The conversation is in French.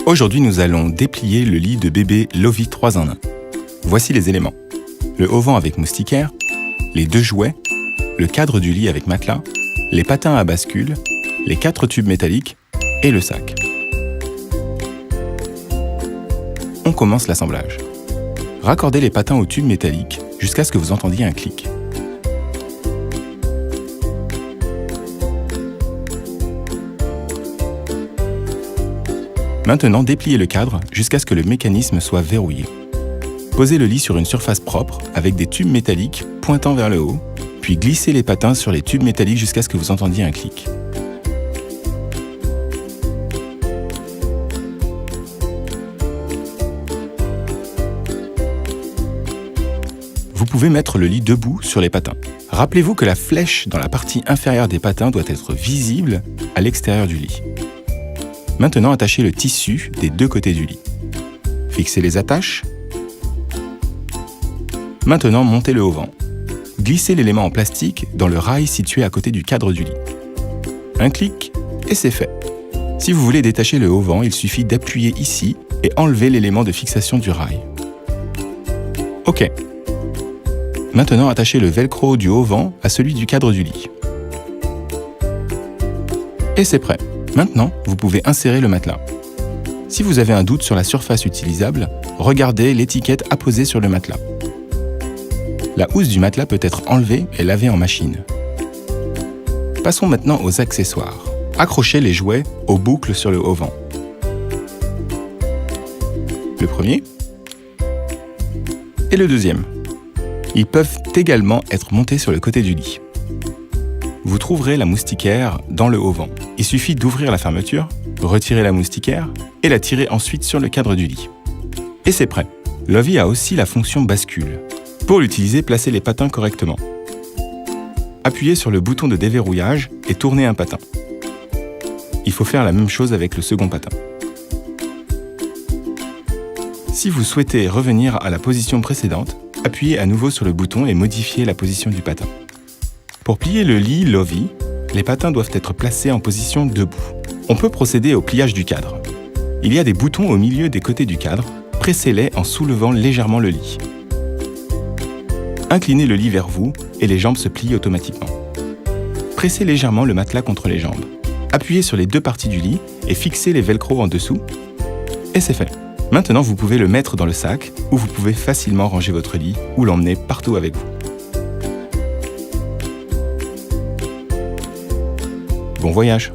Aujourd'hui, nous allons déplier le lit de bébé Lovie 3 en 1. Voici les éléments. Le auvent avec moustiquaire, les 2 jouets, le cadre du lit avec matelas, les patins à bascule, les 4 tubes métalliques et le sac. On commence l'assemblage. Raccordez les patins aux tubes métalliques jusqu'à ce que vous entendiez un clic. Maintenant, dépliez le cadre jusqu'à ce que le mécanisme soit verrouillé. Posez le lit sur une surface propre avec des tubes métalliques pointant vers le haut, puis glissez les patins sur les tubes métalliques jusqu'à ce que vous entendiez un clic. Vous pouvez mettre le lit debout sur les patins. Rappelez-vous que la flèche dans la partie inférieure des patins doit être visible à l'extérieur du lit. Maintenant, attachez le tissu des 2 côtés du lit. Fixez les attaches. Maintenant, montez le auvent. Glissez l'élément en plastique dans le rail situé à côté du cadre du lit. Un clic et c'est fait. Si vous voulez détacher le auvent, il suffit d'appuyer ici et enlever l'élément de fixation du rail. OK. Maintenant, attachez le velcro du auvent à celui du cadre du lit. Et c'est prêt. Maintenant, vous pouvez insérer le matelas. Si vous avez un doute sur la surface utilisable, regardez l'étiquette apposée sur le matelas. La housse du matelas peut être enlevée et lavée en machine. Passons maintenant aux accessoires. Accrochez les jouets aux boucles sur le auvent. Le premier et le deuxième. Ils peuvent également être montés sur le côté du lit. Vous trouverez la moustiquaire dans le auvent. Il suffit d'ouvrir la fermeture, retirer la moustiquaire et la tirer ensuite sur le cadre du lit. Et c'est prêt. Lovie a aussi la fonction bascule. Pour l'utiliser, placez les patins correctement. Appuyez sur le bouton de déverrouillage et tournez un patin. Il faut faire la même chose avec le second patin. Si vous souhaitez revenir à la position précédente, appuyez à nouveau sur le bouton et modifiez la position du patin. Pour plier le lit Lovie, les patins doivent être placés en position debout. On peut procéder au pliage du cadre. Il y a des boutons au milieu des côtés du cadre, pressez-les en soulevant légèrement le lit. Inclinez le lit vers vous et les jambes se plient automatiquement. Pressez légèrement le matelas contre les jambes. Appuyez sur les 2 parties du lit et fixez les velcros en dessous. Et c'est fait. Maintenant, vous pouvez le mettre dans le sac ou vous pouvez facilement ranger votre lit ou l'emmener partout avec vous. Bon voyage!